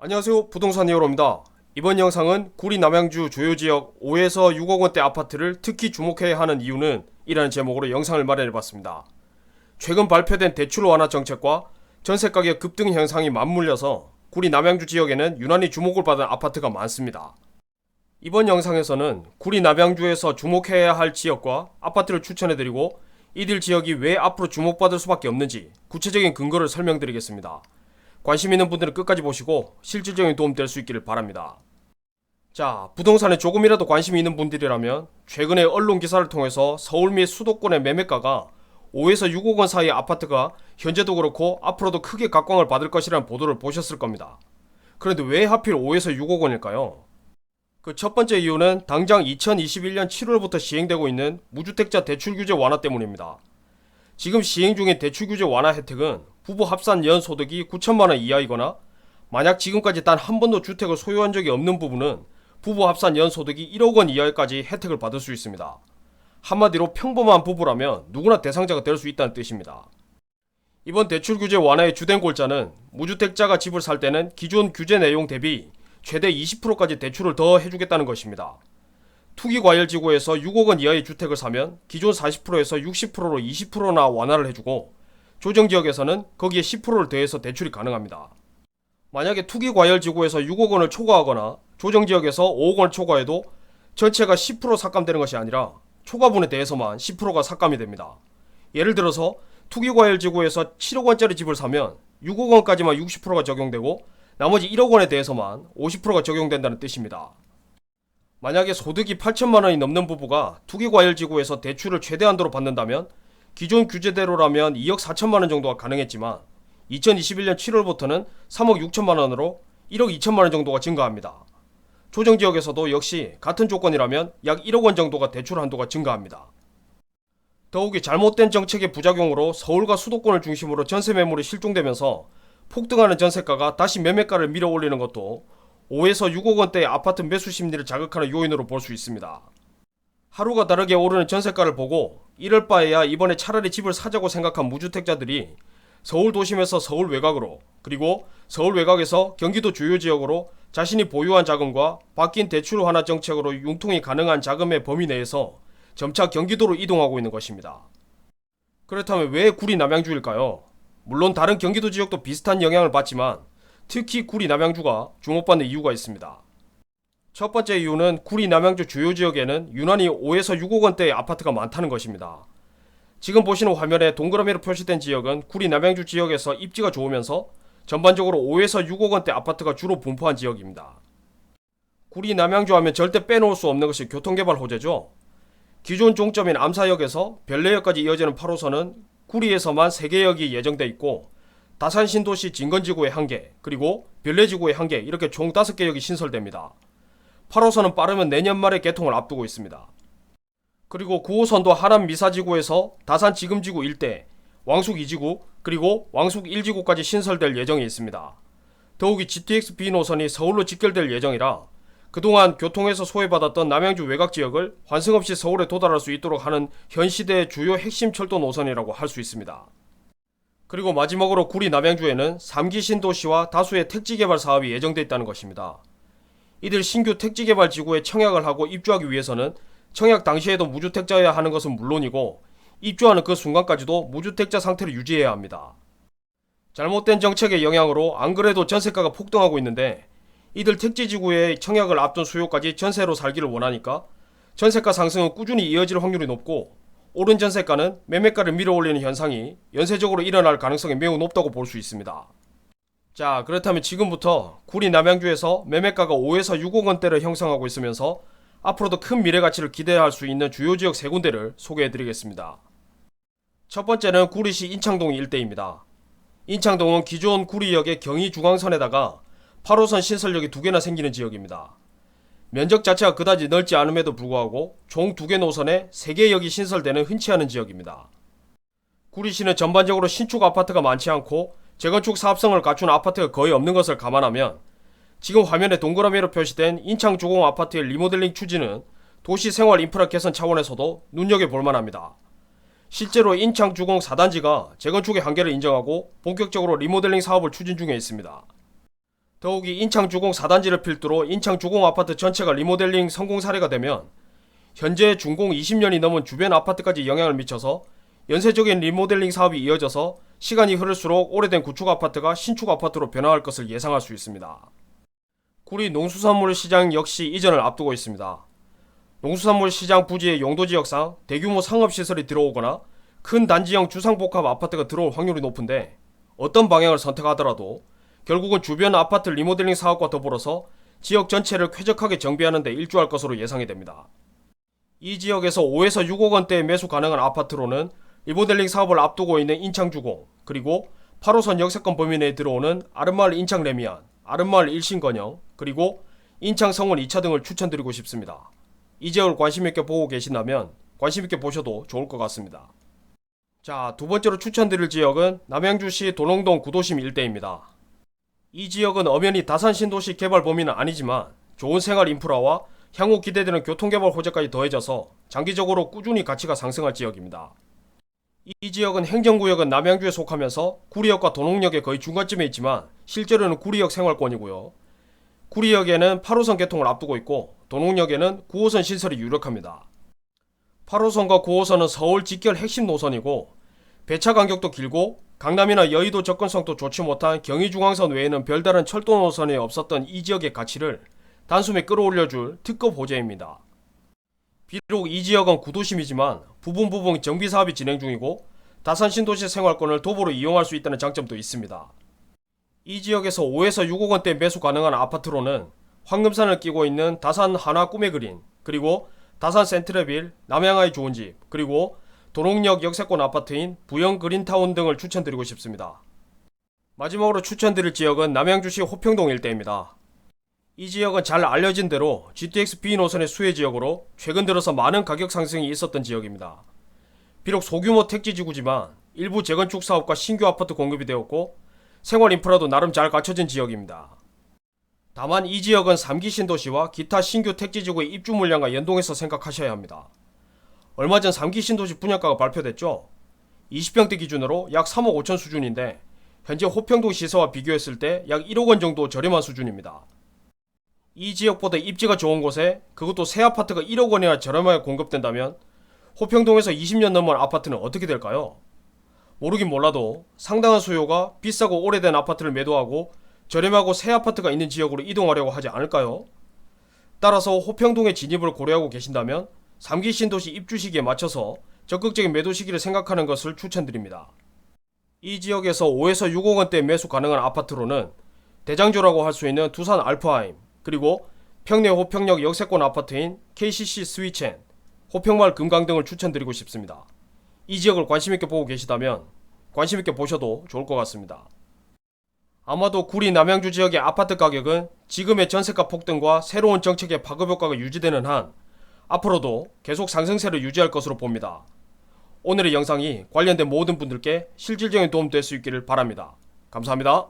안녕하세요, 부동산 히어로입니다. 이번 영상은 구리 남양주 주요지역 5에서 6억 원대 아파트를 특히 주목해야 하는 이유는 이라는 제목으로 영상을 마련해봤습니다. 최근 발표된 대출 완화 정책과 전세가격 급등 현상이 맞물려서 구리 남양주 지역에는 유난히 주목을 받은 아파트가 많습니다. 이번 영상에서는 구리 남양주에서 주목해야 할 지역과 아파트를 추천해드리고 이들 지역이 왜 앞으로 주목받을 수밖에 없는지 구체적인 근거를 설명드리겠습니다. 관심 있는 분들은 끝까지 보시고 실질적인 도움 될 수 있기를 바랍니다. 자, 부동산에 조금이라도 관심이 있는 분들이라면 최근에 언론 기사를 통해서 서울 및 수도권의 매매가가 5에서 6억 원 사이의 아파트가 현재도 그렇고 앞으로도 크게 각광을 받을 것이라는 보도를 보셨을 겁니다. 그런데 왜 하필 5에서 6억 원일까요? 그 첫 번째 이유는 당장 2021년 7월부터 시행되고 있는 무주택자 대출 규제 완화 때문입니다. 지금 시행 중인 대출 규제 완화 혜택은 부부 합산 연 소득이 9천만 원 이하이거나 만약 지금까지 단 한 번도 주택을 소유한 적이 없는 부부는 부부 합산 연 소득이 1억 원 이하까지 혜택을 받을 수 있습니다. 한마디로 평범한 부부라면 누구나 대상자가 될 수 있다는 뜻입니다. 이번 대출 규제 완화의 주된 골자는 무주택자가 집을 살 때는 기존 규제 내용 대비 최대 20%까지 대출을 더 해주겠다는 것입니다. 투기과열지구에서 6억 원 이하의 주택을 사면 기존 40%에서 60%로 20%나 완화를 해주고 조정지역에서는 거기에 10%를 더해서 대출이 가능합니다. 만약에 투기과열지구에서 6억 원을 초과하거나 조정지역에서 5억 원을 초과해도 전체가 10% 삭감되는 것이 아니라 초과분에 대해서만 10%가 삭감이 됩니다. 예를 들어서 투기과열지구에서 7억 원짜리 집을 사면 6억 원까지만 60%가 적용되고 나머지 1억 원에 대해서만 50%가 적용된다는 뜻입니다. 만약에 소득이 8천만 원이 넘는 부부가 투기과열지구에서 대출을 최대한도로 받는다면 기존 규제대로라면 2억 4천만 원 정도가 가능했지만 2021년 7월부터는 3억 6천만 원으로 1억 2천만 원 정도가 증가합니다. 조정지역에서도 역시 같은 조건이라면 약 1억 원 정도가 대출 한도가 증가합니다. 더욱이 잘못된 정책의 부작용으로 서울과 수도권을 중심으로 전세 매물이 실종되면서 폭등하는 전세가가 다시 매매가를 밀어올리는 것도 5에서 6억 원대의 아파트 매수 심리를 자극하는 요인으로 볼 수 있습니다. 하루가 다르게 오르는 전세가를 보고 이럴 바에야 이번에 차라리 집을 사자고 생각한 무주택자들이 서울 도심에서 서울 외곽으로 그리고 서울 외곽에서 경기도 주요 지역으로 자신이 보유한 자금과 바뀐 대출 완화 정책으로 융통이 가능한 자금의 범위 내에서 점차 경기도로 이동하고 있는 것입니다. 그렇다면 왜 구리 남양주일까요? 물론 다른 경기도 지역도 비슷한 영향을 받지만 특히 구리 남양주가 주목받는 이유가 있습니다. 첫 번째 이유는 구리 남양주 주요 지역에는 유난히 5에서 6억 원대의 아파트가 많다는 것입니다. 지금 보시는 화면에 동그라미로 표시된 지역은 구리 남양주 지역에서 입지가 좋으면서 전반적으로 5에서 6억 원대 아파트가 주로 분포한 지역입니다. 구리 남양주 하면 절대 빼놓을 수 없는 것이 교통개발 호재죠. 기존 종점인 암사역에서 별내역까지 이어지는 8호선은 구리에서만 3개역이 예정돼 있고 다산 신도시 진건지구에 1개, 그리고 별내지구에 1개 이렇게 총 5개 역이 신설됩니다. 8호선은 빠르면 내년 말에 개통을 앞두고 있습니다. 그리고 9호선도 하남 미사지구에서 다산 지금지구 일대, 왕숙 2지구, 그리고 왕숙 1지구까지 신설될 예정이 있습니다. 더욱이 GTX B 노선이 서울로 직결될 예정이라 그동안 교통에서 소외받았던 남양주 외곽지역을 환승 없이 서울에 도달할 수 있도록 하는 현 시대의 주요 핵심 철도 노선이라고 할 수 있습니다. 그리고 마지막으로 구리 남양주에는 3기 신도시와 다수의 택지개발 사업이 예정돼 있다는 것입니다. 이들 신규 택지개발 지구에 청약을 하고 입주하기 위해서는 청약 당시에도 무주택자여야 하는 것은 물론이고 입주하는 그 순간까지도 무주택자 상태를 유지해야 합니다. 잘못된 정책의 영향으로 안 그래도 전세가가 폭등하고 있는데 이들 택지지구의 청약을 앞둔 수요까지 전세로 살기를 원하니까 전세가 상승은 꾸준히 이어질 확률이 높고 오른 전세가는 매매가를 밀어올리는 현상이 연쇄적으로 일어날 가능성이 매우 높다고 볼 수 있습니다. 자, 그렇다면 지금부터 구리 남양주에서 매매가가 5에서 6억 원대를 형성하고 있으면서 앞으로도 큰 미래 가치를 기대할 수 있는 주요 지역 3군데를 소개해드리겠습니다. 첫 번째는 구리시 인창동 일대입니다. 인창동은 기존 구리역의 경의중앙선에다가 8호선 신설역이 2개나 생기는 지역입니다. 면적 자체가 그다지 넓지 않음에도 불구하고 총 2개 노선에 3개 역이 신설되는 흔치 않은 지역입니다. 구리시는 전반적으로 신축 아파트가 많지 않고 재건축 사업성을 갖춘 아파트가 거의 없는 것을 감안하면 지금 화면에 동그라미로 표시된 인창주공 아파트의 리모델링 추진은 도시 생활 인프라 개선 차원에서도 눈여겨볼 만합니다. 실제로 인창주공 4단지가 재건축의 한계를 인정하고 본격적으로 리모델링 사업을 추진 중에 있습니다. 더욱이 인창주공 4단지를 필두로 인창주공 아파트 전체가 리모델링 성공 사례가 되면 현재 준공 20년이 넘은 주변 아파트까지 영향을 미쳐서 연쇄적인 리모델링 사업이 이어져서 시간이 흐를수록 오래된 구축 아파트가 신축 아파트로 변화할 것을 예상할 수 있습니다. 구리 농수산물 시장 역시 이전을 앞두고 있습니다. 농수산물 시장 부지의 용도 지역상 대규모 상업시설이 들어오거나 큰 단지형 주상복합 아파트가 들어올 확률이 높은데 어떤 방향을 선택하더라도 결국은 주변 아파트 리모델링 사업과 더불어서 지역 전체를 쾌적하게 정비하는 데 일조할 것으로 예상이 됩니다. 이 지역에서 5에서 6억 원대에 매수 가능한 아파트로는 리모델링 사업을 앞두고 있는 인창주공, 그리고 8호선 역세권 범위 내에 들어오는 아름마을 인창레미안, 아름마을 일신건영, 그리고 인창성원 2차 등을 추천드리고 싶습니다. 이 지역을 관심있게 보고 계신다면 관심있게 보셔도 좋을 것 같습니다. 자, 두 번째로 추천드릴 지역은 남양주시 도농동 구도심 일대입니다. 이 지역은 엄연히 다산 신도시 개발 범위는 아니지만 좋은 생활 인프라와 향후 기대되는 교통개발 호재까지 더해져서 장기적으로 꾸준히 가치가 상승할 지역입니다. 이 지역은 행정구역은 남양주에 속하면서 구리역과 도농역의 거의 중간쯤에 있지만 실제로는 구리역 생활권이고요. 구리역에는 8호선 개통을 앞두고 있고 도농역에는 9호선 신설이 유력합니다. 8호선과 9호선은 서울 직결 핵심 노선이고 배차 간격도 길고 강남이나 여의도 접근성도 좋지 못한 경의중앙선 외에는 별다른 철도 노선에 없었던 이 지역의 가치를 단숨에 끌어올려줄 특급 호재입니다. 비록 이 지역은 구도심이지만 부분 정비사업이 진행 중이고 다산 신도시 생활권을 도보로 이용할 수 있다는 장점도 있습니다. 이 지역에서 5에서 6억 원대 매수 가능한 아파트로는 황금산을 끼고 있는 다산 하나 꿈의 그린, 그리고 다산 센트레빌, 남양아의 좋은 집, 그리고 도농역 역세권 아파트인 부영 그린타운 등을 추천드리고 싶습니다. 마지막으로 추천드릴 지역은 남양주시 호평동 일대입니다. 이 지역은 잘 알려진 대로 GTX-B 노선의 수혜 지역으로 최근 들어서 많은 가격 상승이 있었던 지역입니다. 비록 소규모 택지지구지만 일부 재건축 사업과 신규 아파트 공급이 되었고 생활 인프라도 나름 잘 갖춰진 지역입니다. 다만 이 지역은 3기 신도시와 기타 신규 택지지구의 입주 물량과 연동해서 생각하셔야 합니다. 얼마 전 3기 신도시 분양가가 발표됐죠. 20평대 기준으로 약 3억 5천 수준인데 현재 호평동 시세와 비교했을 때 약 1억 원 정도 저렴한 수준입니다. 이 지역보다 입지가 좋은 곳에 그것도 새 아파트가 1억 원이나 저렴하게 공급된다면 호평동에서 20년 넘은 아파트는 어떻게 될까요? 모르긴 몰라도 상당한 수요가 비싸고 오래된 아파트를 매도하고 저렴하고 새 아파트가 있는 지역으로 이동하려고 하지 않을까요? 따라서 호평동의 진입을 고려하고 계신다면 3기 신도시 입주 시기에 맞춰서 적극적인 매도 시기를 생각하는 것을 추천드립니다. 이 지역에서 5에서 6억 원대 매수 가능한 아파트로는 대장주라고 할 수 있는 두산 알프하임, 그리고 평내 호평역 역세권 아파트인 KCC 스위첸, 호평마을 금강 등을 추천드리고 싶습니다. 이 지역을 관심있게 보고 계시다면 관심있게 보셔도 좋을 것 같습니다. 아마도 구리 남양주 지역의 아파트 가격은 지금의 전세가 폭등과 새로운 정책의 파급 효과가 유지되는 한 앞으로도 계속 상승세를 유지할 것으로 봅니다. 오늘의 영상이 관련된 모든 분들께 실질적인 도움 될 수 있기를 바랍니다. 감사합니다.